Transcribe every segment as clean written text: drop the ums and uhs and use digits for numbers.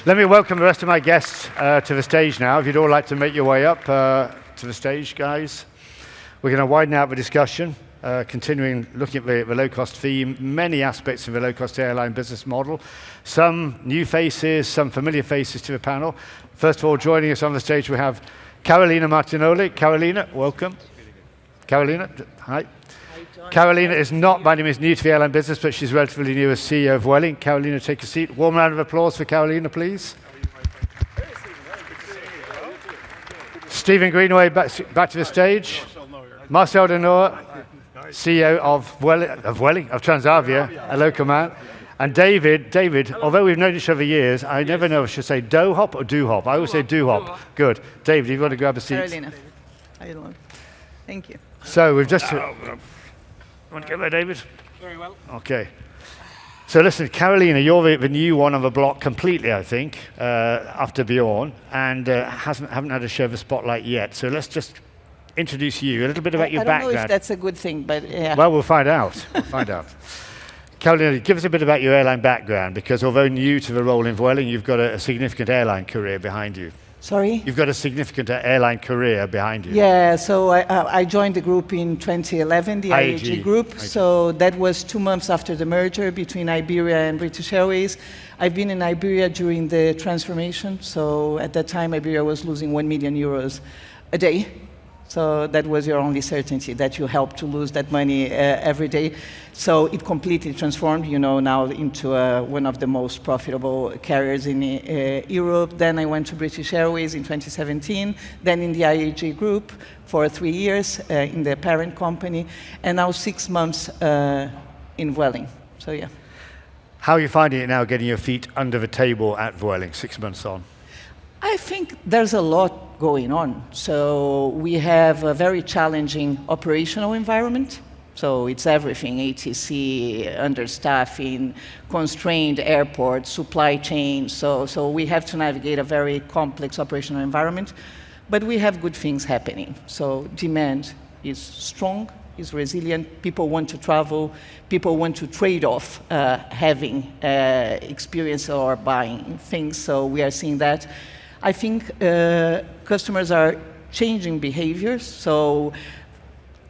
Let me welcome the rest of my guests to the stage now. If you'd all like to make your way up to the stage, guys. We're going to widen out the discussion, continuing looking at the low-cost theme, many aspects of the low-cost airline business model, some new faces, some familiar faces to the panel. First of all, joining us on the stage, we have Carolina Martinoli. Carolina, welcome. Carolina, hi. Carolina is not, by any means, new to the airline business, but she's relatively new as CEO of Vueling. Carolina, take a seat. Warm round of applause for Carolina, please. Stephen Greenway, back to the stage. Marcel de Nooijer, CEO of Transavia, a local man. And David, although we've known each other years, I never know if I should say Dohop or Dohop. I always say Dohop. Good. David, you want to grab a seat? Carolina. How you doing? Thank you. So we've just... Want to get there, David? Very well. Okay. So listen, Carolina, you're the new one on the block completely, I think, after Bjorn, and haven't had to share the spotlight yet. So let's just introduce you, a little bit about your background. I don't know if that's a good thing, but yeah. Well, we'll find out. Carolina, give us a bit about your airline background, because although new to the role in Vueling, you've got a significant airline career behind you. Sorry? You've got a significant airline career behind you. Yeah, so I joined the group in 2011, the IAG group. So that was 2 months after the merger between Iberia and British Airways. I've been in Iberia during the transformation. So at that time, Iberia was losing 1 million euros a day. So that was your only certainty, that you helped to lose that money every day. So it completely transformed, now into one of the most profitable carriers in Europe. Then I went to British Airways in 2017, then in the IAG group for 3 years in the parent company, and now 6 months in Vueling. So yeah. How are you finding it now, getting your feet under the table at Vueling, 6 months on? I think there's a lot going on. So we have a very challenging operational environment. So it's everything, ATC, understaffing, constrained airports, supply chain. So we have to navigate a very complex operational environment, but we have good things happening. So demand is strong, is resilient. People want to travel. People want to trade off having experience or buying things. So we are seeing that. I think customers are changing behaviors, so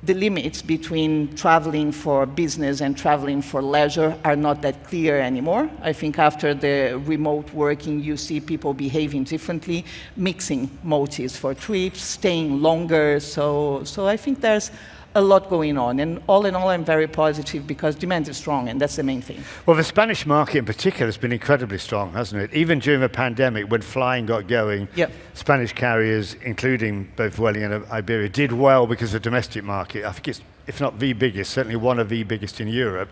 the limits between traveling for business and traveling for leisure are not that clear anymore. I think after the remote working, you see people behaving differently, mixing motives for trips, staying longer, so I think there's a lot going on, and all in all, I'm very positive because demand is strong, and that's the main thing. Well, the Spanish market in particular has been incredibly strong, hasn't it? Even during the pandemic, when flying got going, yep. Spanish carriers, including both Vueling and Iberia, did well because of the domestic market. I think it's, if not the biggest, certainly one of the biggest in Europe.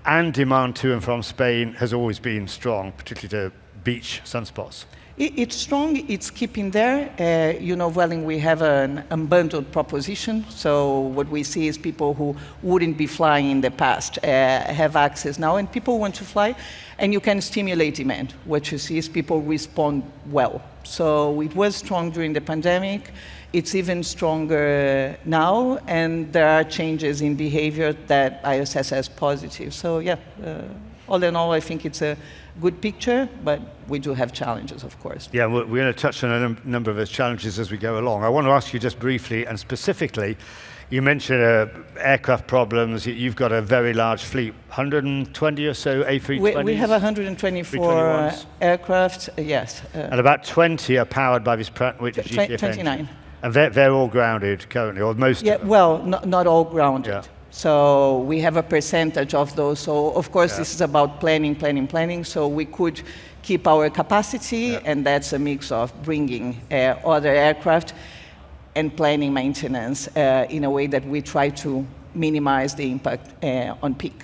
And demand to and from Spain has always been strong, particularly to beach sunspots. It's strong, it's keeping there. Vueling, we have an unbundled proposition. So what we see is people who wouldn't be flying in the past have access now, and people want to fly, and you can stimulate demand. What you see is people respond well. So it was strong during the pandemic. It's even stronger now, and there are changes in behavior that I assess as positive. So yeah, all in all, I think it's a good picture, but we do have challenges, of course. Yeah, we're going to touch on a number of those challenges as we go along. I want to ask you just briefly, and specifically, you mentioned aircraft problems. You've got a very large fleet, 120 or so A320s? We have 124 aircraft, yes. And about 20 are powered by this Pratt & Whitney GTF 29. Engine. And they're all grounded currently, or most of them? Well, not all grounded. Yeah. So we have a percentage of those. So of course, This is about planning. So we could keep our capacity, and that's a mix of bringing other aircraft and planning maintenance in a way that we try to minimize the impact on peak.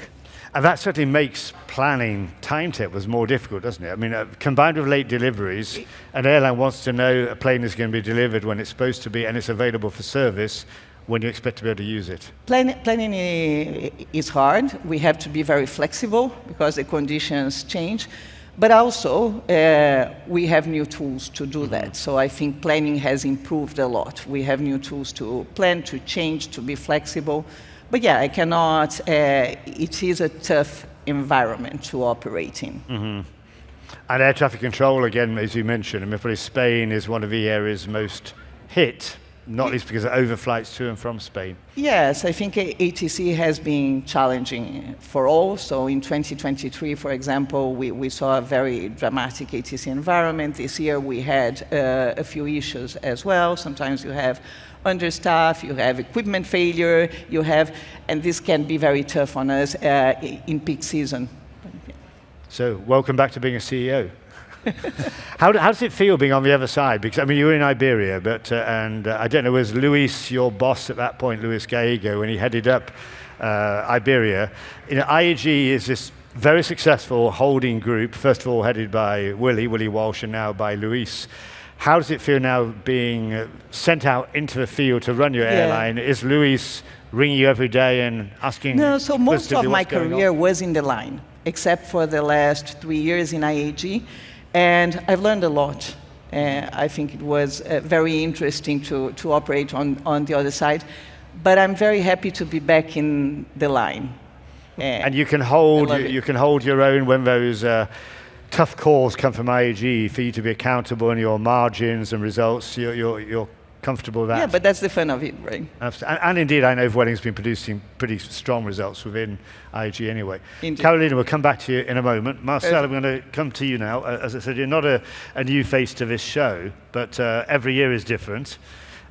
And that certainly makes planning timetables more difficult, doesn't it? I mean, combined with late deliveries, an airline wants to know a plane is going to be delivered when it's supposed to be and it's available for service when you expect to be able to use it. Planning is hard. We have to be very flexible because the conditions change. But also, we have new tools to do that. So I think planning has improved a lot. We have new tools to plan, to change, to be flexible. But yeah, I cannot, it is a tough environment to operate in. Mm-hmm. And air traffic control, again, as you mentioned, I mean, probably Spain is one of the areas most hit, not least because of overflights to and from Spain. Yes, I think ATC has been challenging for all. So in 2023, for example, we saw a very dramatic ATC environment. This year we had a few issues as well. Sometimes you have understaff, you have equipment failure, and this can be very tough on us in peak season. So welcome back to being a CEO. How does it feel being on the other side? Because I mean, you were in Iberia, but I don't know, was Luis your boss at that point, Luis Gallego, when he headed up Iberia? You know, IAG is this very successful holding group, first of all headed by Willie Walsh, and now by Luis. How does it feel now being sent out into the field to run your airline? Is Luis ringing you every day and asking? No, so most of my career career was in the line, except for the last 3 years in IAG. And I've learned a lot. I think it was very interesting to operate on the other side. But I'm very happy to be back in the line. And you can hold your own when those tough calls come from IAG for you to be accountable on your margins and results. You're comfortable with that? Yeah, but that's the fun of it, right? And indeed, I know Vueling's been producing pretty strong results within IAG anyway. Indeed. Carolina, we'll come back to you in a moment. Marcel, I'm going to come to you now. As I said, you're not a new face to this show, but every year is different.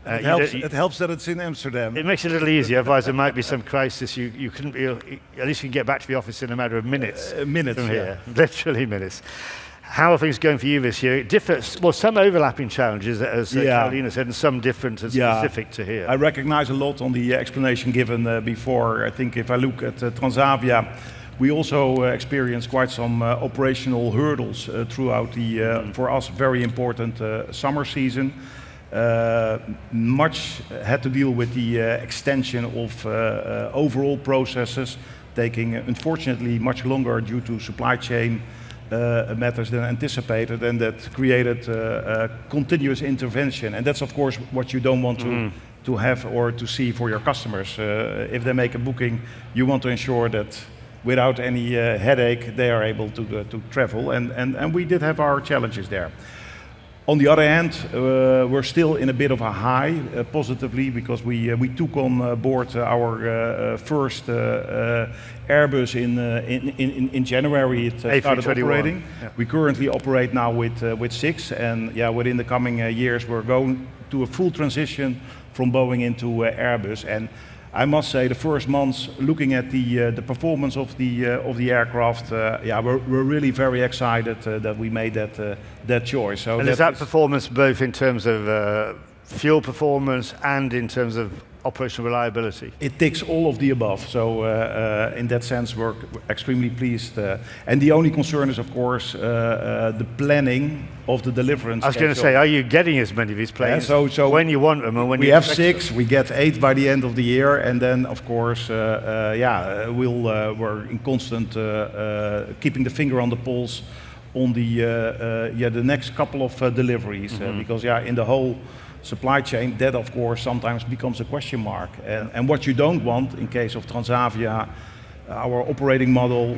It helps that it's in Amsterdam. It makes it a little easier, otherwise there might be some crisis. You couldn't be, at least you can get back to the office in a matter of minutes. Minutes from here. Literally minutes. How are things going for you this year? It differs, well, some overlapping challenges, as Carolina said, and some different and specific to here. I recognize a lot on the explanation given before. I think if I look at Transavia, we also experienced quite some operational hurdles throughout the, for us, very important summer season. Much had to deal with the extension of overall processes, taking unfortunately much longer due to supply chain matters than anticipated, and that created continuous intervention. And that's of course what you don't want to have or to see for your customers. If they make a booking, you want to ensure that without any headache they are able to travel, and we did have our challenges there. On the other hand, we're still in a bit of a high, positively, because we took on board our first Airbus in January. It started operating. Yeah. We currently operate now with 6, and within the coming years we're going to a full transition from Boeing into Airbus. And I must say, the first months, looking at the performance of the aircraft, we're really very excited that we made that choice. So and is that performance both in terms of fuel performance and in terms of operational reliability? It ticks all of the above. So in that sense, we're extremely pleased. And the only concern is, of course, the planning of the deliverance. I was going to say, are you getting as many of these planes so when you want them, and when we you have 6, we get 8 by the end of the year, and then of course, we're in constant keeping the finger on the pulse on the next couple of deliveries, because in the whole supply chain, that of course sometimes becomes a question mark. And what you don't want in case of Transavia, our operating model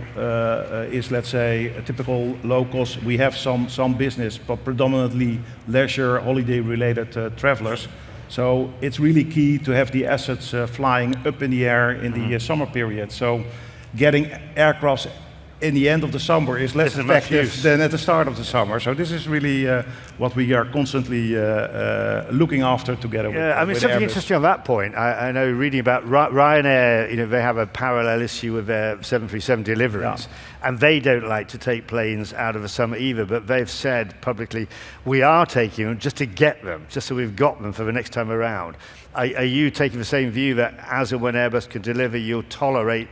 is, let's say, a typical low cost. We have some business, but predominantly leisure, holiday related travelers. So it's really key to have the assets flying up in the air in the summer period. So getting aircrafts in the end of the summer is less effective than at the start of the summer. So this is really what we are constantly looking after together with I mean, something Airbus. interesting on that point. I know reading about Ryanair, they have a parallel issue with their 737 deliveries, and they don't like to take planes out of the summer either, but they've said publicly, we are taking them just to get them, just so we've got them for the next time around. Are you taking the same view that as and when Airbus can deliver, you'll tolerate,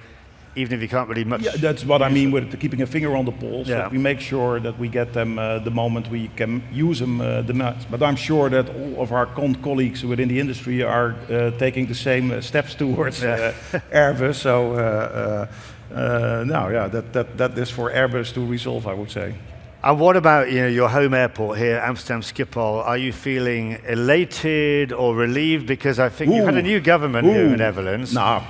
even if you can't really much? Yeah, that's what I mean with keeping a finger on the pulse. Yeah. That we make sure that we get them the moment we can use them the most. But I'm sure that all of our colleagues within the industry are taking the same steps towards Airbus. So that is for Airbus to resolve, I would say. And what about your home airport here, Amsterdam Schiphol? Are you feeling elated or relieved? Because I think you've had a new government here in the Netherlands. No.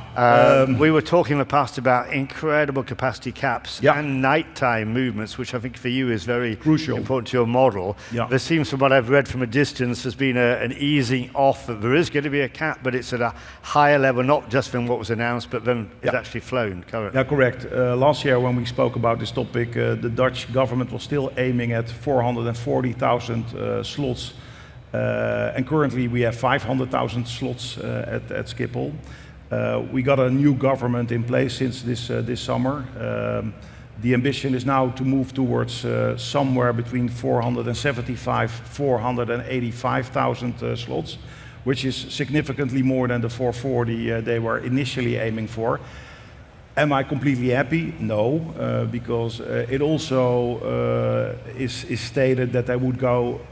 We were talking in the past about incredible capacity caps and nighttime movements, which I think for you is very crucial, important to your model. Yeah. There seems, from what I've read from a distance, there's been an easing off. There is going to be a cap, but it's at a higher level, not just from what was announced, but then it's actually flown currently. Yeah, correct. Last year when we spoke about this topic, the Dutch government was still aiming at 440,000 slots, and currently we have 500,000 slots at Schiphol. We got a new government in place since this summer. The ambition is now to move towards somewhere between 475, 485,000 slots, which is significantly more than the 440 they were initially aiming for. Am I completely happy? No, because it also is stated that they would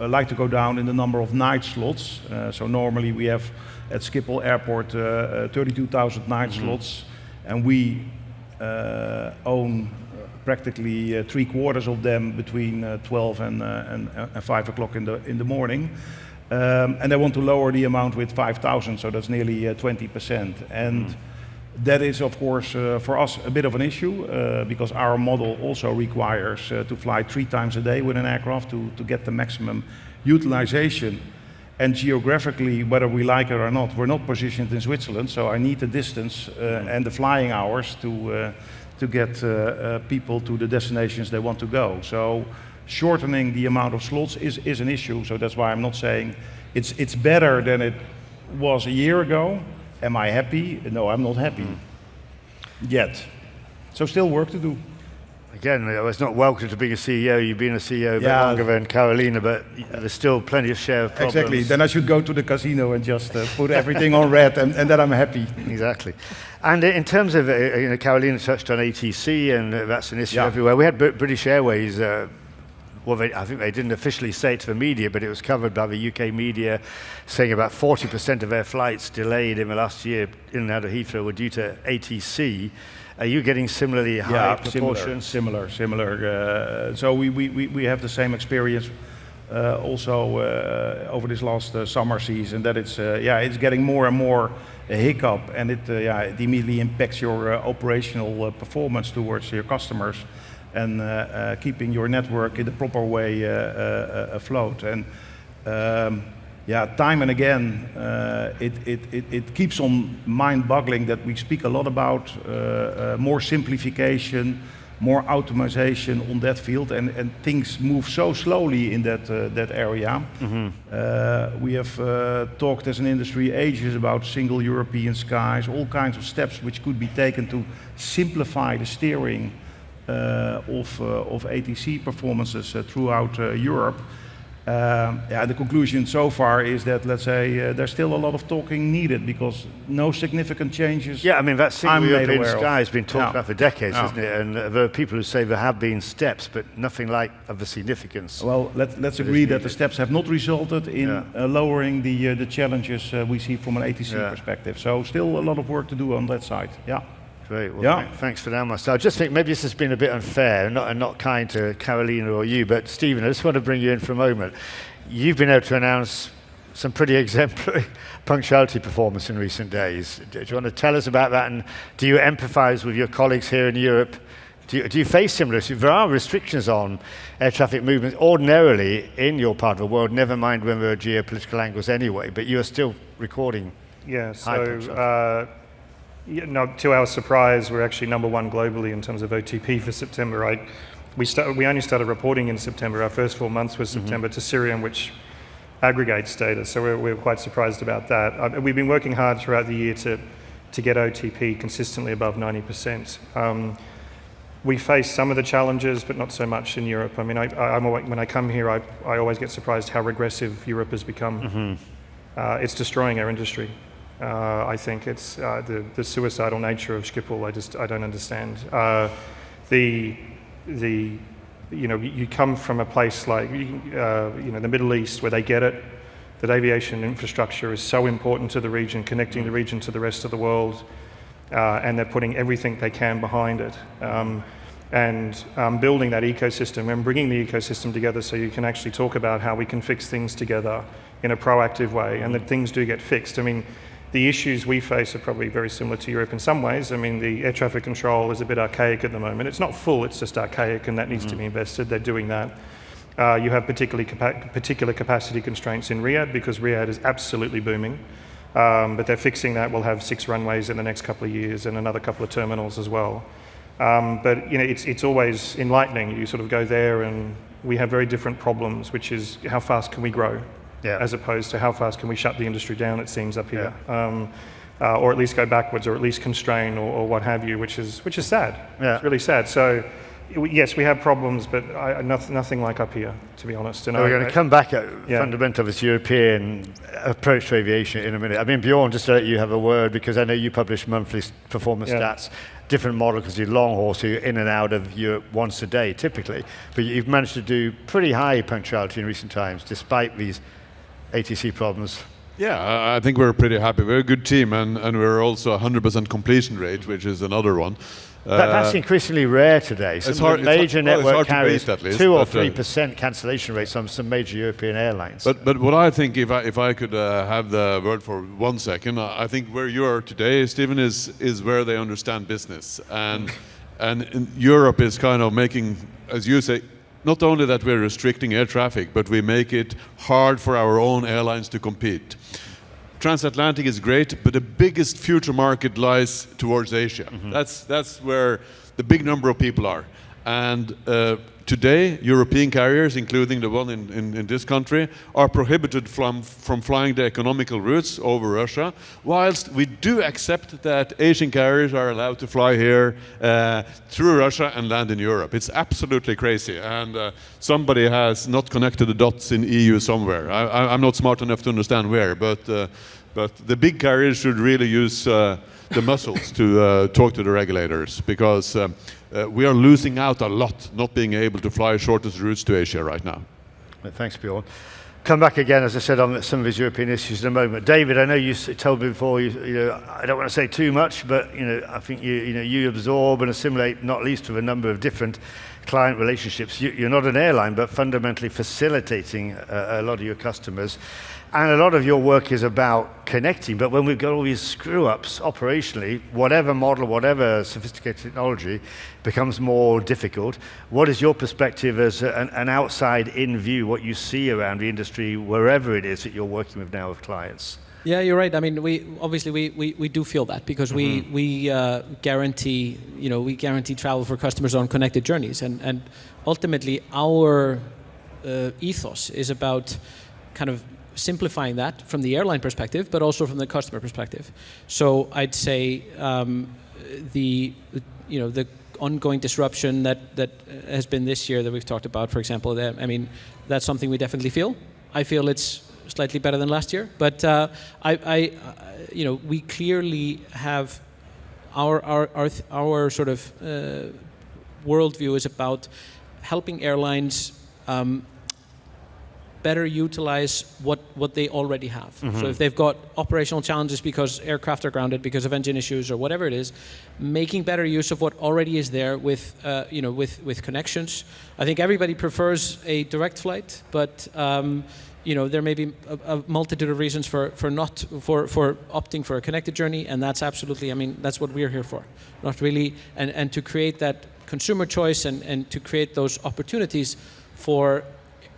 like to go down in the number of night slots. So normally we have at Schiphol Airport 32,000 night slots, and we own practically 3/4 of them between 12 and 5 o'clock in the morning. And they want to lower the amount with 5,000, so that's nearly 20%. And that is, of course, for us a bit of an issue, because our model also requires to fly 3 times a day with an aircraft to get the maximum utilization. And geographically, whether we like it or not, we're not positioned in Switzerland, so I need the distance and the flying hours to get people to the destinations they want to go. So shortening the amount of slots is an issue, so that's why I'm not saying it's better than it was a year ago. Am I happy? No, I'm not happy yet. So still work to do. Again, it's not welcome to being a CEO. You've been a CEO a bit longer than Carolina, but there's still plenty of share of problems. Exactly. Then I should go to the casino and just put everything on red, and then I'm happy. Exactly. And in terms of, Carolina touched on ATC, and that's an issue everywhere. We had British Airways. I think they didn't officially say it to the media, but it was covered by the UK media, saying about 40% of their flights delayed in the last year in and out of Heathrow were due to ATC. Are you getting similarly high proportions? Similar. So we have the same experience also over this last summer season, that it's getting more and more a hiccup, and it immediately impacts your operational performance towards your customers, and keeping your network in the proper way afloat. And time and again, it keeps on mind-boggling that we speak a lot about more simplification, more automation on that field, and things move so slowly in that area. We have talked as an industry ages about single European skies, all kinds of steps which could be taken to simplify the steering of ATC performances throughout Europe. The conclusion so far is that, let's say, there's still a lot of talking needed, because no significant changes. Yeah, I mean, that single European sky has been talked about for decades, hasn't it? And there are people who say there have been steps, but nothing like of the significance. Well, let's agree that the steps have not resulted in lowering the challenges we see from an ATC perspective. So still a lot of work to do on that side. Great. Well, thanks for that, Marcel. I just think maybe this has been a bit unfair and not kind to Carolina or you, but Stephen, I just want to bring you in for a moment. You've been able to announce some pretty exemplary punctuality performance in recent days. Do you want to tell us about that, and do you empathize with your colleagues here in Europe? Do you face similar issues? There are restrictions on air traffic movement ordinarily in your part of the world, never mind when there are geopolitical angles anyway, but you are still recording. To our surprise, we're actually #1 globally in terms of OTP for September. We only started reporting in September. Our first 4 months was September to Syrian, which aggregates data, so we're quite surprised about that. We've been working hard throughout the year to get OTP consistently above 90%. We face some of the challenges, but not so much in Europe. I mean, when I come here, I always get surprised how regressive Europe has become. It's destroying our industry. I think it's the suicidal nature of Schiphol. I don't understand. You come from a place like the Middle East, where they get it, that aviation infrastructure is so important to the region, connecting the region to the rest of the world, and they're putting everything they can behind it. and building that ecosystem and bringing the ecosystem together so you can actually talk about how we can fix things together in a proactive way, and that things do get fixed. I mean, the issues we face are probably very similar to Europe in some ways. I mean, the air traffic control is a bit archaic at the moment. It's not full, it's just archaic, and that needs to be invested. They're doing that. You have particular capacity constraints in Riyadh, because Riyadh is absolutely booming. But they're fixing that. We'll have 6 runways in the next couple of years and another couple of terminals as well. But you know, it's always enlightening. You sort of go there, and we have very different problems, which is how fast can we grow, as opposed to how fast can we shut the industry down, it seems, up here. Or at least go backwards, or at least constrain, or what have you, which is sad. It's really sad. So yes, we have problems, but nothing like up here, to be honest. And we're going to come back at fundamental of this European approach to aviation in a minute. I mean, Bjorn, just to let you have a word, because I know you publish monthly performance stats, different model, because you're long haul, so you're in and out of Europe once a day, typically. But you've managed to do pretty high punctuality in recent times, despite these ATC problems. Yeah, I think we're pretty happy. We're a good team, and we're also 100% completion rate, which is another one. That's increasingly rare today. Some major network carriers, 2 or 3% cancellation rates on some major European airlines. But what I think, if I could have the word for 1 second, I think where you are today, Stephen, is where they understand business, and Europe is kind of making, as you say, not only that we're restricting air traffic, but we make it hard for our own airlines to compete. Transatlantic is great, but the biggest future market lies towards Asia. That's where the big number of people are. And today, European carriers, including the one in this country, are prohibited from flying the economical routes over Russia, whilst we do accept that Asian carriers are allowed to fly here through Russia and land in Europe. It's absolutely crazy, and somebody has not connected the dots in EU somewhere. I'm not smart enough to understand where, but the big carriers should really use the muscles to talk to the regulators, because we are losing out a lot not being able to fly shortest routes to Asia right now. Thanks, Bjorn. Come back again, as I said, on some of his European issues in a moment. David, I know you told me before, you know, I don't want to say too much, but you know, I think you absorb and assimilate, not least with a number of different client relationships. You're not an airline, but fundamentally facilitating a lot of your customers. And a lot of your work is about connecting, but when we've got all these screw-ups operationally, whatever model, whatever sophisticated technology becomes more difficult. What is your perspective as an outside-in view, what you see around the industry, wherever it is that you're working with now with clients? Yeah, you're right. I mean, we do feel that, because we guarantee, you know, we guarantee travel for customers on connected journeys, and ultimately our ethos is about kind of simplifying that from the airline perspective, but also from the customer perspective. So I'd say the ongoing disruption that has been this year that we've talked about, for example, I mean, that's something we definitely feel. I feel it's slightly better than last year, but we clearly have our sort of worldview is about helping airlines better utilize what they already have. So if they've got operational challenges because aircraft are grounded because of engine issues or whatever it is, making better use of what already is there with connections. I think everybody prefers a direct flight, but there may be a multitude of reasons for opting for a connected journey, and that's absolutely, I mean, that's what we're here for. Not really, and to create that consumer choice and to create those opportunities for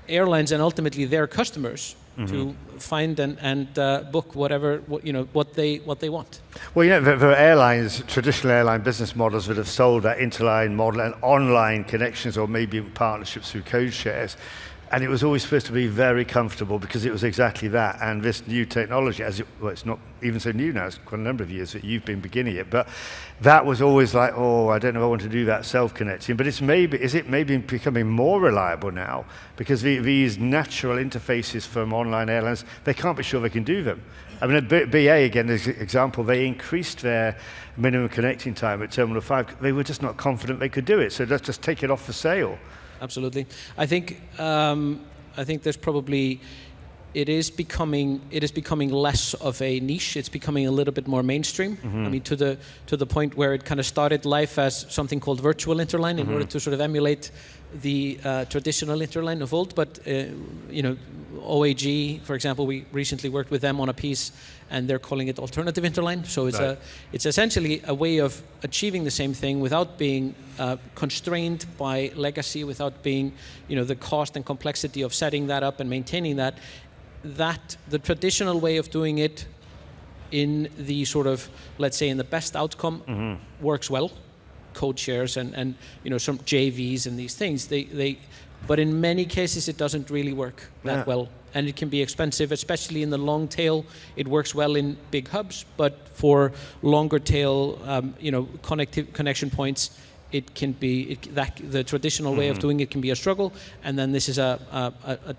airlines and ultimately their customers to find and book what they want. Well, there are airlines, traditional airline business models that have sold that interline model and online connections, or maybe partnerships through code shares. And it was always supposed to be very comfortable because it was exactly that. And this new technology, it's not even so new now, it's quite a number of years that you've been beginning it, but that was always like, oh, I don't know if I want to do that self-connecting. But is it maybe becoming more reliable now? Because these natural interfaces from online airlines, they can't be sure they can do them. I mean, at BA, again, as an example, they increased their minimum connecting time at Terminal 5. They were just not confident they could do it, so let's just take it off for sale. Absolutely. I think there's probably it is becoming less of a niche. It's becoming a little bit more mainstream. I mean, to the point where it kind of started life as something called virtual interline in order to sort of emulate the traditional interline of old. But OAG, for example, we recently worked with them on a piece, and they're calling it alternative interline. So it's essentially a way of achieving the same thing without being constrained by legacy, without being, the cost and complexity of setting that up and maintaining that. That the traditional way of doing it in the sort of, let's say, in the best outcome works well. Code shares and some JVs and these things, but in many cases it doesn't really work that well, and it can be expensive, especially in the long tail. It works well in big hubs, but for longer tail connection points, it can be the traditional way of doing it can be a struggle. And then this is a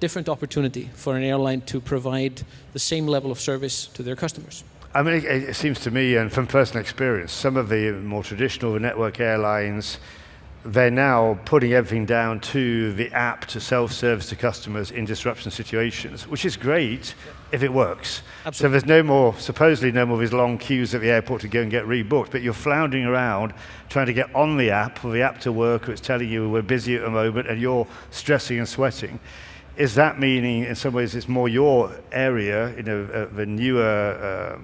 different opportunity for an airline to provide the same level of service to their customers. I mean, it seems to me, and from personal experience, some of the more traditional network airlines, they're now putting everything down to the app to self-service to customers in disruption situations, which is great if it works. Absolutely. So there's supposedly no more of these long queues at the airport to go and get rebooked, but you're floundering around trying to get on the app for the app to work, or it's telling you we're busy at the moment, and you're stressing and sweating. Is that meaning, in some ways, it's more your area, the newer,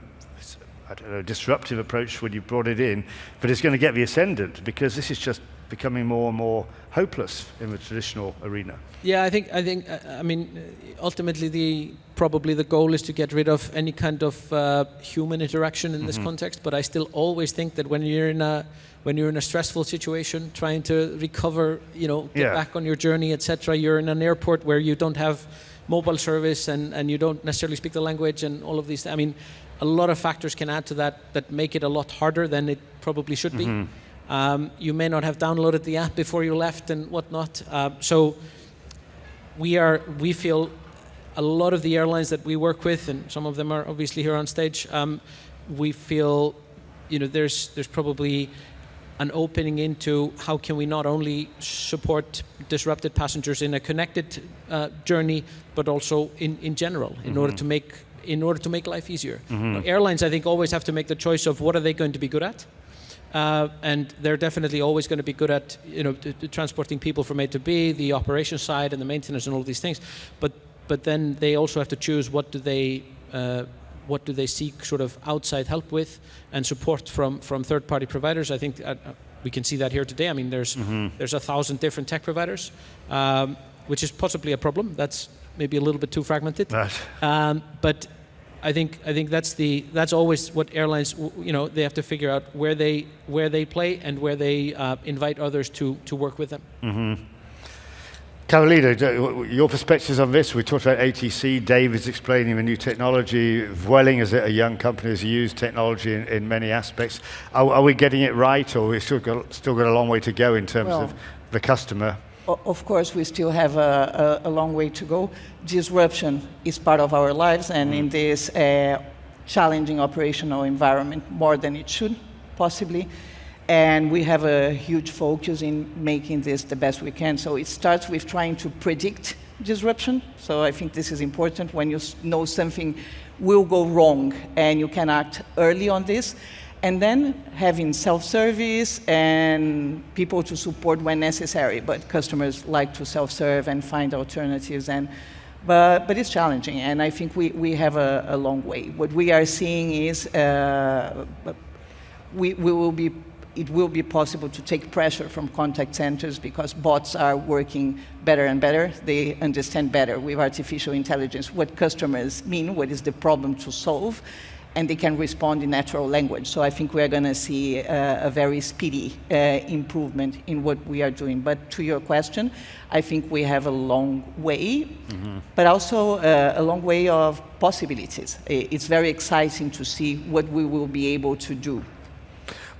disruptive approach when you brought it in, but it's going to get the ascendant because this is just becoming more and more hopeless in the traditional arena. Yeah, I mean, ultimately probably the goal is to get rid of any kind of human interaction in this context. But I still always think that when you're in a stressful situation, trying to recover, get back on your journey, etc. You're in an airport where you don't have mobile service and you don't necessarily speak the language and all of these. I mean, a lot of factors can add to that make it a lot harder than it probably should be. You may not have downloaded the app before you left and whatnot. So we feel a lot of the airlines that we work with, and some of them are obviously here on stage, we feel there's probably an opening into how can we not only support disrupted passengers in a connected journey, but also in general, in order to make life easier. Airlines, I think, always have to make the choice of what are they going to be good at. And they're definitely always going to be good at transporting people from A to B, the operation side and the maintenance and all these things. But then they also have to choose what do they seek sort of outside help with and support from third-party providers. I think we can see that here today. I mean, there's 1,000 different tech providers, which is possibly a problem. That's maybe a little bit too fragmented. But I think that's always what airlines, they have to figure out where they play and where they invite others to work with them. Carolina, your perspectives on this? We talked about ATC. Dave is explaining the new technology. Vueling, as a young company, has used technology in many aspects. Are we getting it right, or we still got a long way to go in terms of the customer? Of course, we still have a long way to go. Disruption is part of our lives, and in this challenging operational environment, more than it should, possibly. And we have a huge focus in making this the best we can. So it starts with trying to predict disruption. So I think this is important when you know something will go wrong and you can act early on this. And then having self-service and people to support when necessary. But customers like to self-serve and find alternatives. But it's challenging, and I think we have a long way. What we are seeing is it will be possible to take pressure from contact centers because bots are working better and better. They understand better with artificial intelligence what customers mean, what is the problem to solve, and they can respond in natural language. So I think we are going to see a very speedy improvement in what we are doing. But to your question, I think we have a long way, but also a long way of possibilities. It's very exciting to see what we will be able to do.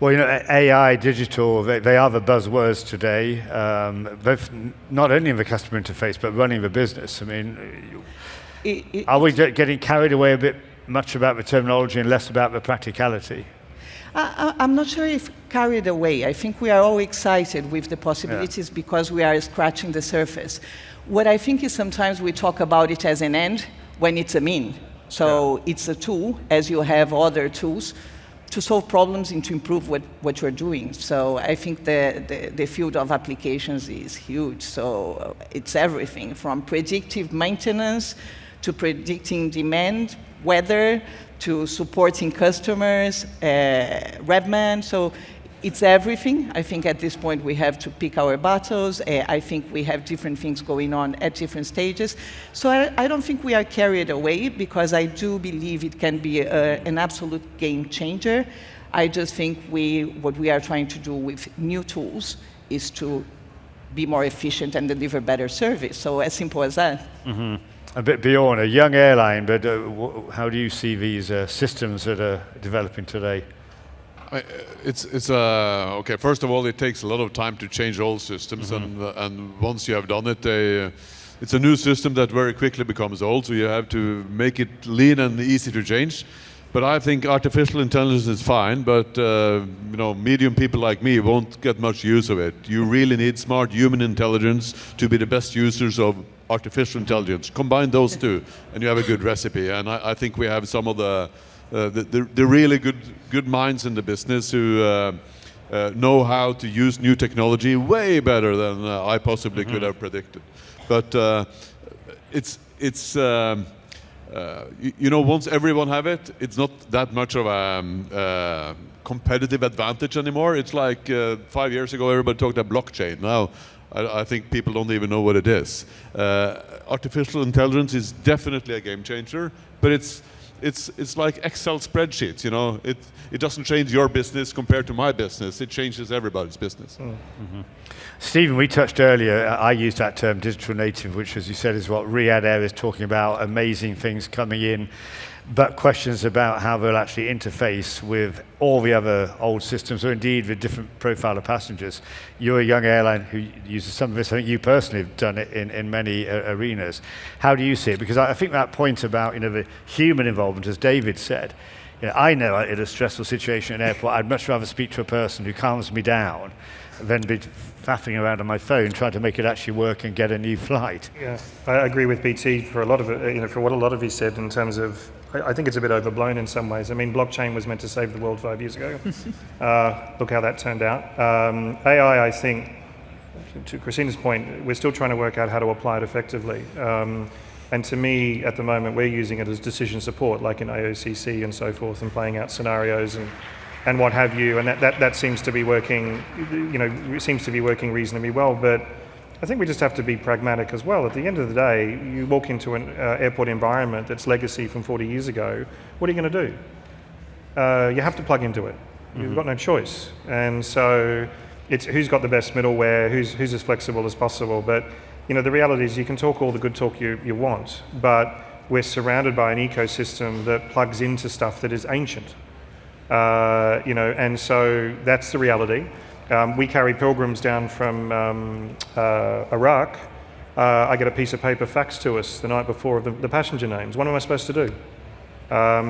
Well, AI, digital, they are the buzzwords today, both not only in the customer interface, but running the business. I mean, are we getting carried away a bit much about the terminology and less about the practicality? I'm not sure if carried away. I think we are all excited with the possibilities because we are scratching the surface. What I think is sometimes we talk about it as an end, when it's a mean. So it's a tool, as you have other tools, to solve problems and to improve what you're doing. So I think the field of applications is huge. So it's everything from predictive maintenance to predicting demand, weather, to supporting customers, Redman. So it's everything. I think at this point we have to pick our battles. I think we have different things going on at different stages. So I don't think we are carried away, because I do believe it can be an absolute game changer. I just think what we are trying to do with new tools is to be more efficient and deliver better service. So as simple as that. Mm-hmm. A bit Bjorn, a young airline, but how do you see these systems that are developing today? It's okay. First of all, it takes a lot of time to change all systems, and once you have done it, it's a new system that very quickly becomes old. So you have to make it lean and easy to change. But I think artificial intelligence is fine. But medium people like me won't get much use of it. You really need smart human intelligence to be the best users of artificial intelligence. Combine those two, and you have a good recipe. And I think we have some of the really good minds in the business who know how to use new technology way better than I possibly could have predicted. But once everyone have it, it's not that much of a competitive advantage anymore. It's like 5 years ago, everybody talked about blockchain. Now, I think people don't even know what it is. Artificial intelligence is definitely a game changer, but it's like Excel spreadsheets. It doesn't change your business compared to my business. It changes everybody's business. Stephen, we touched earlier, I used that term digital native, which, as you said, is what Riyadh Air is talking about, amazing things coming in, but questions about how they'll actually interface with all the other old systems, or indeed with different profile of passengers. You're a young airline who uses some of this. I think you personally have done it in many arenas. How do you see it? Because I think that point about the human involvement, as David said, I know in a stressful situation at an airport, I'd much rather speak to a person who calms me down than be faffing around on my phone trying to make it actually work and get a new flight. Yeah, I agree with BT for a lot of it, for what a lot of you said in terms of, I think it's a bit overblown in some ways. I mean, blockchain was meant to save the world 5 years ago. Look how that turned out. AI, I think, to Christina's point, we're still trying to work out how to apply it effectively. And to me, at the moment, we're using it as decision support, like in AOCC and so forth, and playing out scenarios and what have you, and that seems to be working, seems to be working reasonably well. But I think we just have to be pragmatic as well. At the end of the day, you walk into an airport environment that's legacy from 40 years ago, what are you going to do? You have to plug into it. You've got no choice. And so it's who's got the best middleware, who's as flexible as possible. But the reality is you can talk all the good talk you want, but we're surrounded by an ecosystem that plugs into stuff that is ancient. And so that's the reality. We carry pilgrims down from Iraq. I get a piece of paper faxed to us the night before of the passenger names. What am I supposed to do?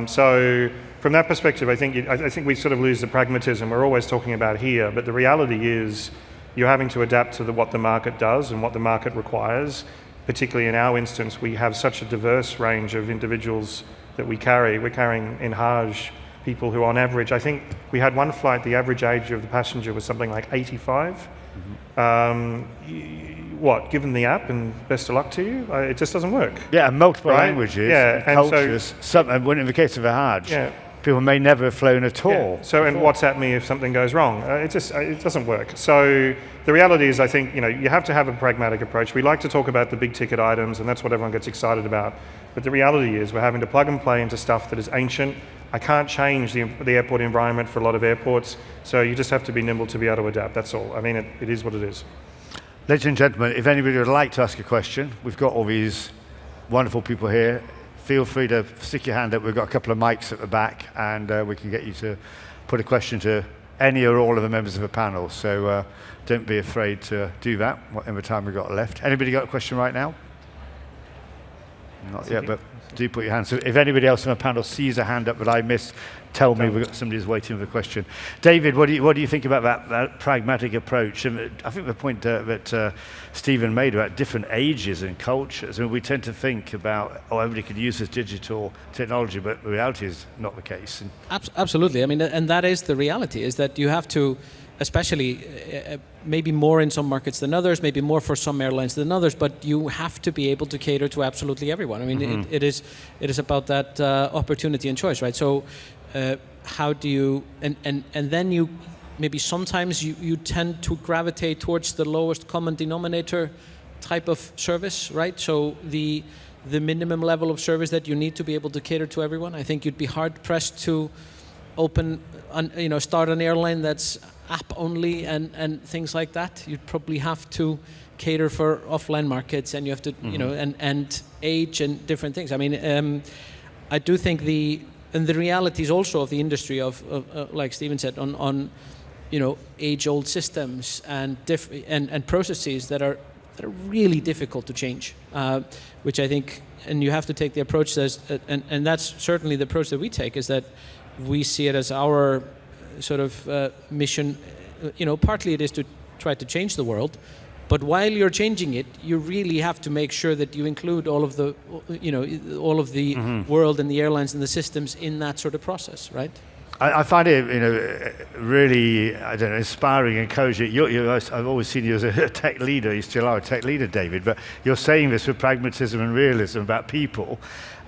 So from that perspective, I think we sort of lose the pragmatism we're always talking about here, but the reality is you're having to adapt to what the market does and what the market requires. Particularly in our instance, we have such a diverse range of individuals that we carry. We're carrying in Hajj people who on average, I think we had one flight, the average age of the passenger was something like 85. Given the app, and best of luck to you, it just doesn't work. Yeah, and multiple right? languages, and cultures. And in the case of a Hajj, people may never have flown at all. So, and WhatsApp me if something goes wrong. It doesn't work. So the reality is, I think, you have to have a pragmatic approach. We like to talk about the big ticket items, and that's what everyone gets excited about. But the reality is we're having to plug and play into stuff that is ancient. I can't change the airport environment for a lot of airports, so you just have to be nimble to be able to adapt, that's all. I mean, it is what it is. Ladies and gentlemen, if anybody would like to ask a question, we've got all these wonderful people here. Feel free to stick your hand up. We've got a couple of mics at the back, and we can get you to put a question to any or all of the members of the panel. So don't be afraid to do that in the time we've got left. Anybody got a question right now? Not yet, but do put your hand. So if anybody else on the panel sees a hand up that I missed, tell me. We've got somebody who's waiting for a question. David, what do you think about that pragmatic approach? And I think the point that Stephen made about different ages and cultures. I mean, we tend to think about, everybody could use this digital technology, but the reality is not the case. Absolutely. I mean, and that is the reality, is that you have to, especially maybe more in some markets than others, maybe more for some airlines than others, but you have to be able to cater to absolutely everyone. I mean, it is about that opportunity and choice, right? So how do you, and then you, maybe sometimes you tend to gravitate towards the lowest common denominator type of service, right? So the minimum level of service that you need to be able to cater to everyone. I think you'd be hard pressed to start an airline that's app only and things like that. You'd probably have to cater for offline markets, and you have to, and age and different things. I mean, I do think the realities also of the industry of like Stephen said, on age-old systems and processes that are really difficult to change, which I think, and you have to take the approach and that's certainly the approach that we take, is that we see it as our sort of mission. Partly it is to try to change the world, but while you're changing it, you really have to make sure that you include all of the, world and the airlines and the systems in that sort of process, right? I find it, really, inspiring, encouraging. I've always seen you as a tech leader. You still are a tech leader, David. But you're saying this with pragmatism and realism about people,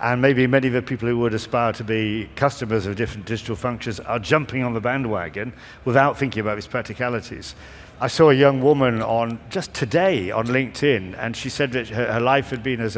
and maybe many of the people who would aspire to be customers of different digital functions are jumping on the bandwagon without thinking about these practicalities. I saw a young woman just today on LinkedIn, and she said that her life had been as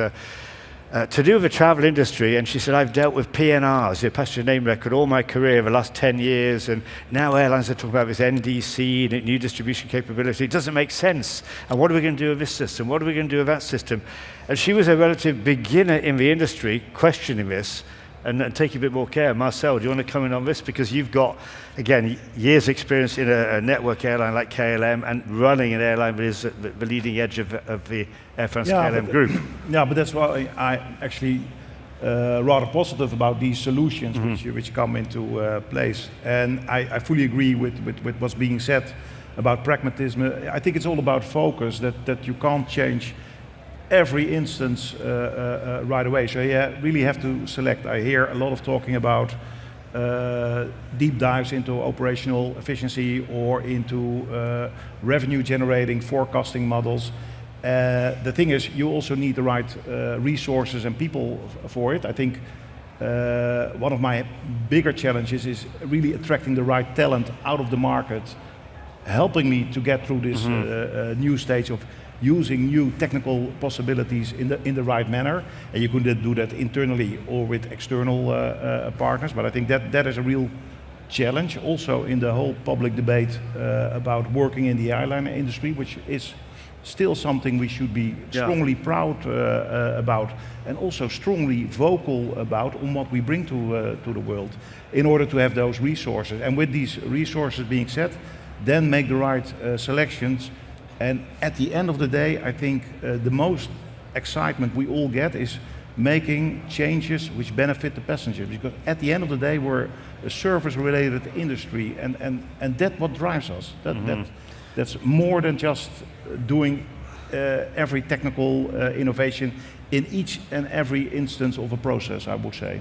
to do with the travel industry, and she said, I've dealt with PNRs, your passenger name record, all my career over the last 10 years, and now airlines are talking about this NDC, new distribution capability. It doesn't make sense. And what are we going to do with this system? What are we going to do with that system? And she was a relative beginner in the industry, questioning this and taking a bit more care. Marcel, do you want to come in on this? Because you've got, again, years experience in a network airline like KLM and running an airline that is the leading edge of the Air France-KLM group. Yeah, but that's why I actually rather positive about these solutions which come into place. And I fully agree with what's being said about pragmatism. I think it's all about focus, that you can't change every instance right away. So you really have to select. I hear a lot of talking about deep dives into operational efficiency or into revenue generating forecasting models. The thing is, you also need the right resources and people for it. I think one of my bigger challenges is really attracting the right talent out of the market, helping me to get through this new stage of using new technical possibilities in the right manner. And you could do that internally or with external partners. But I think that is a real challenge also in the whole public debate about working in the airline industry, which is still something we should be strongly proud about, and also strongly vocal about on what we bring to the world in order to have those resources. And with these resources being set, then make the right selections. And at the end of the day, I think the most excitement we all get is making changes which benefit the passengers. Because at the end of the day, we're a service-related industry, and that's what drives us. That's more than just doing every technical innovation in each and every instance of a process, I would say.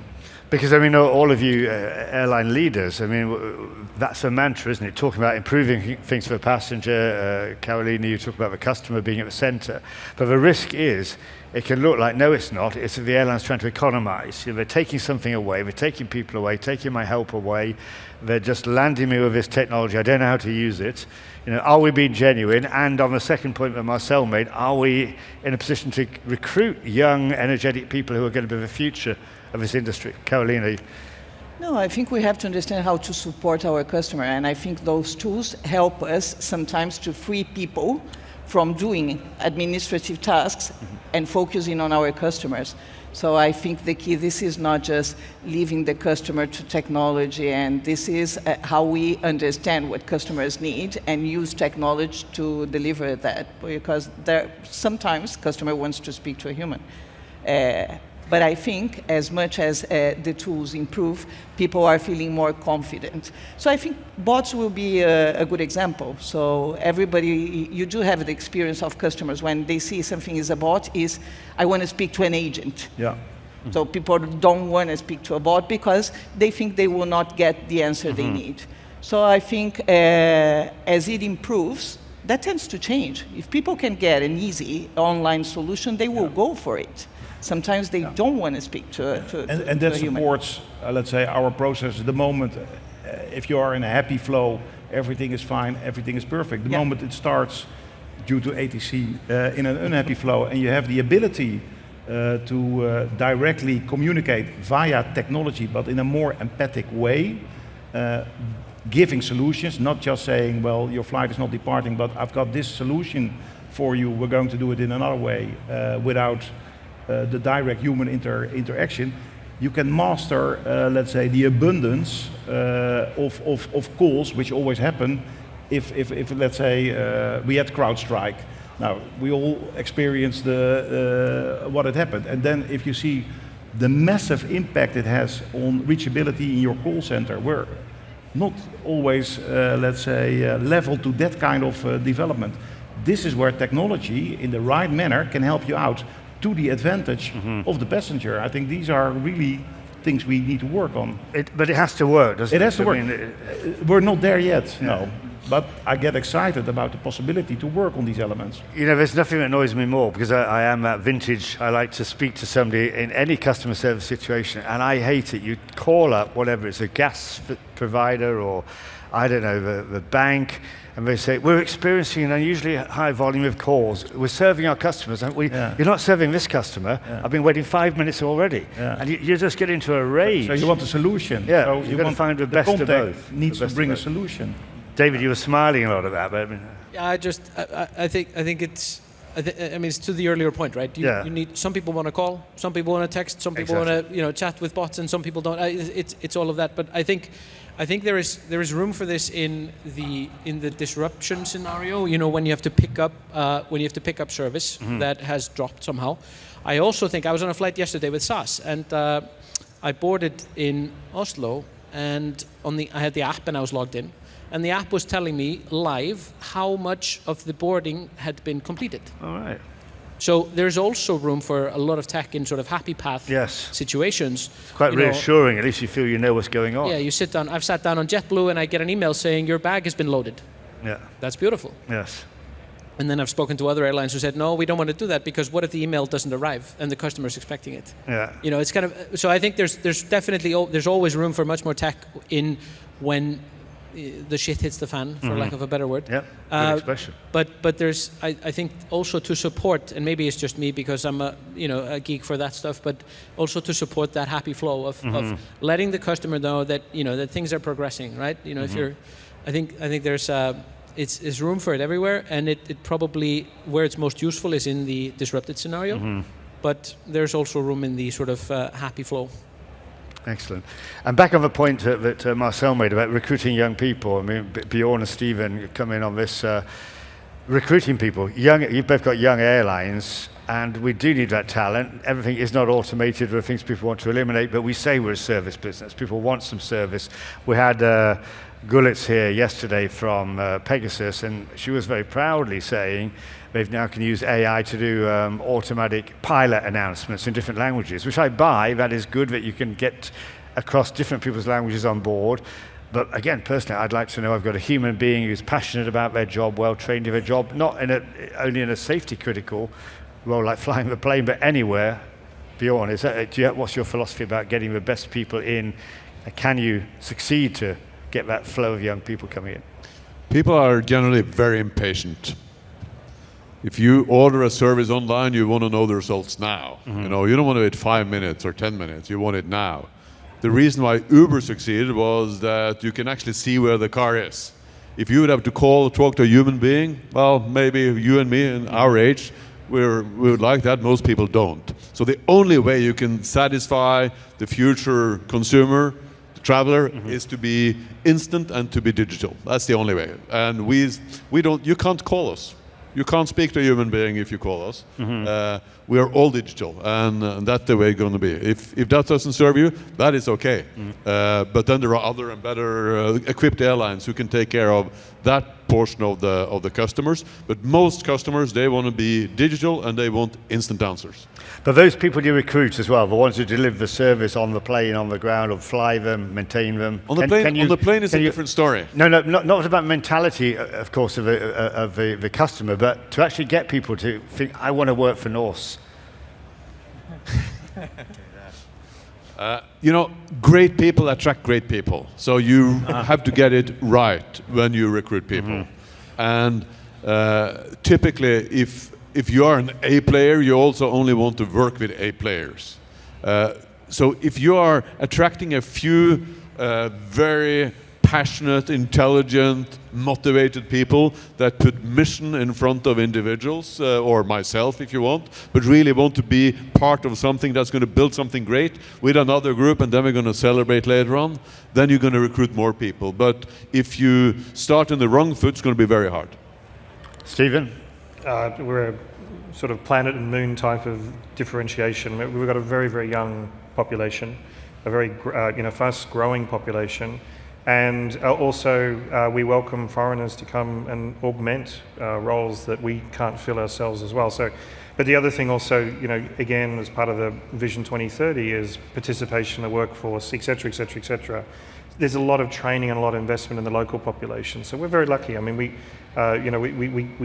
Because, I mean, all of you airline leaders, I mean, that's a mantra, isn't it? Talking about improving things for the passenger. Carolina, you talk about the customer being at the center. But the risk is, it can look like, no, it's not. It's that the airline's trying to economize. They're taking something away. They're taking people away, taking my help away. They're just landing me with this technology. I don't know how to use it. Are we being genuine? And on the second point that Marcel made, are we in a position to recruit young, energetic people who are going to be the future of this industry? Carolina. No, I think we have to understand how to support our customer, and I think those tools help us sometimes to free people from doing administrative tasks and focusing on our customers. So I think the key, this is not just leaving the customer to technology, and this is how we understand what customers need and use technology to deliver that, because sometimes customer wants to speak to a human. But I think as much as the tools improve, people are feeling more confident. So I think bots will be a good example. So everybody, you do have the experience of customers when they see something is a bot, is I want to speak to an agent. Yeah. So people don't want to speak to a bot because they think they will not get the answer they need. So I think as it improves, that tends to change. If people can get an easy online solution, they will go for it. Sometimes they don't want to speak to And that a human. supports, let's say, our process. The moment, if you are in a happy flow, everything is fine, everything is perfect. The moment it starts, due to ATC, in an unhappy flow, and you have the ability to directly communicate via technology, but in a more empathic way, giving solutions, not just saying, well, your flight is not departing, but I've got this solution for you, we're going to do it in another way, without the direct human interaction. You can master, let's say, the abundance of calls, which always happen if let's say, we had CrowdStrike. Now, we all experienced what had happened. And then if you see the massive impact it has on reachability in your call center, we're not always, let's say, level to that kind of development. This is where technology, in the right manner, can help you out to the advantage of the passenger. I think these are really things we need to work on. But it has to work, doesn't it? It has to work. mean, We're not there yet, no. But I get excited about the possibility to work on these elements. You know, there's nothing that annoys me more, because I am that vintage. I like to speak to somebody in any customer service situation, and I hate it. You call up, whatever, it's a gas provider or, I don't know, the bank, and they say, we're experiencing an unusually high volume of calls. We're serving our customers, and you're not serving this customer. I've been waiting 5 minutes already. And you just get into a rage. So you want a solution. Yeah, so you've got to find the best of both. Needs to bring a solution. David, you were smiling a lot at that, but I mean, Yeah, I think it's. I mean, it's to the earlier point, right? You need. Some people want to call, some people want to text, some people want to chat with bots, and some people don't. It's all of that. But I think there is room for this in the disruption scenario. You know, when you have to pick up service that has dropped somehow. I also think I was on a flight yesterday with SAS, and I boarded in Oslo, and I had the app and I was logged in. And the app was telling me live how much of the boarding had been completed. all right. So there's also room for a lot of tech in sort of happy path situations. It's quite reassuring. At least you feel you know what's going on. Yeah, you sit down. I've sat down on JetBlue and I get an email saying your bag has been loaded. Yeah. That's beautiful. Yes. And then I've spoken to other airlines who said, no, we don't want to do that because what if the email doesn't arrive and the customer's expecting it? Yeah. You know, it's kind of. So I think there's definitely there's always room for much more tech in when the shit hits the fan, for lack of a better word. Yeah, good expression. But there's, I think, also to support, and maybe it's just me because I'm a geek for that stuff, but also to support that happy flow of letting the customer know that that things are progressing, right? You know, if you're, I think there's it's room for it everywhere, and it probably where it's most useful is in the disrupted scenario, but there's also room in the sort of happy flow. Excellent. And back on the point that Marcel made about recruiting young people, I mean, Bjorn and Stephen come in on this, recruiting people. You've both got young airlines, and we do need that talent. Everything is not automated. There are things people want to eliminate, but we say we're a service business. People want some service. We had Gullitz here yesterday from Pegasus, and she was very proudly saying they now can use AI to do automatic pilot announcements in different languages, which I buy. That is good that you can get across different people's languages on board. But again, personally, I'd like to know I've got a human being who's passionate about their job, well trained in their job, not only in a safety critical role like flying the plane, but anywhere. Bjorn, what's your philosophy about getting the best people in? Can you succeed to get that flow of young people coming in? People are generally very impatient. If you order a service online, you want to know the results now. You don't want to wait 5 minutes or 10 minutes. You want it now. The reason why Uber succeeded was that you can actually see where the car is. If you would have to talk to a human being, well, maybe you and me and our age, we would like that. Most people don't. So the only way you can satisfy the future consumer, the traveler, is to be instant and to be digital. That's the only way. And we don't. You can't call us. You can't speak to a human being if you call us. We are all digital, and that's the way it's going to be. If that doesn't serve you, that is okay. But then there are other and better equipped airlines who can take care of that portion of the customers. But most customers, they want to be digital and they want instant answers. But those people you recruit as well, the ones who deliver the service on the plane, on the ground, or fly them, maintain them. On the plane, it's a different story. No, not about mentality, of course, of the customer, but to actually get people to think, I want to work for Norse. Great people attract great people. So you have to get it right when you recruit people. And typically, if you are an A player, you also only want to work with A players. So if you are attracting a few very passionate, intelligent, motivated people that put mission in front of individuals, or myself if you want, but really want to be part of something that's going to build something great with another group, and then we're going to celebrate later on, then you're going to recruit more people. But if you start on the wrong foot, it's going to be very hard. Stephen? We're a sort of planet and moon type of differentiation. We've got a very, very young population, a very fast-growing population. And also, we welcome foreigners to come and augment roles that we can't fill ourselves as well. So, but the other thing also, again, as part of the Vision 2030 is participation in the workforce, et cetera, et cetera, et cetera. There's a lot of training and a lot of investment in the local population. So we're very lucky. I mean, we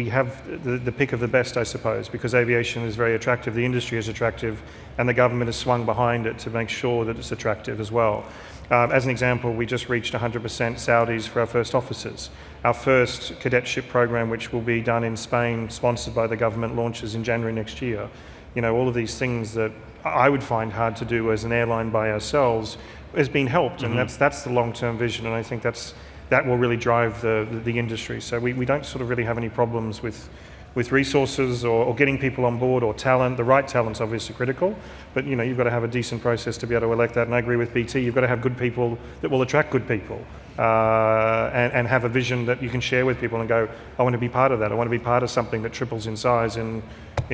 have the pick of the best, I suppose, because aviation is very attractive, the industry is attractive, and the government has swung behind it to make sure that it's attractive as well. As an example, we just reached 100% Saudis for our first officers. Our first cadetship program, which will be done in Spain, sponsored by the government, launches in January next year. All of these things that I would find hard to do as an airline by ourselves has been helped, and that's the long-term vision, and I think that will really drive the industry. So we don't sort of really have any problems with resources or getting people on board or talent. The right talent's obviously critical, but you've got to have a decent process to be able to elect that. And I agree with BT, you've got to have good people that will attract good people, and have a vision that you can share with people and go, I want to be part of that. I want to be part of something that triples in size in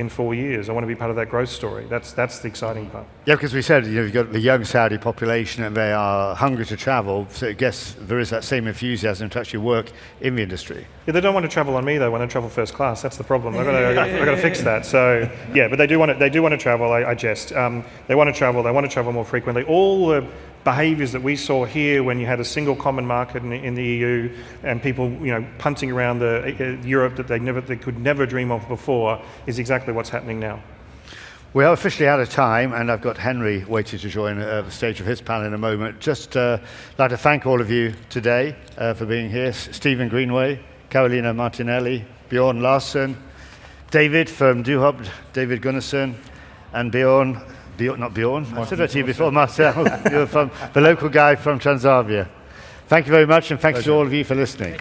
4 years. I want to be part of that growth story. That's the exciting part. Yeah, because we said, you've got the young Saudi population and they are hungry to travel, so I guess there is that same enthusiasm to actually work in the industry. Yeah, they don't want to travel on me though when I travel first class. That's the problem. I've got to fix that. So yeah, but they do want to travel. I jest. They want to travel. They want to travel more frequently. All the behaviours that we saw here when you had a single common market in the EU and people punting around Europe that they could never dream of before is exactly what's happening now. We are officially out of time, and I've got Henry waiting to join the stage of his panel in a moment. Just like to thank all of you today for being here. Stephen Greenway, Carolina Martinoli, Bjorn Larsen, David from Dohop, David Gunnarsson, and Bjorn, not Bjorn, I said that to you before, Marcel, you're from the local guy from Transavia. Thank you very much, and thanks to all of you for listening.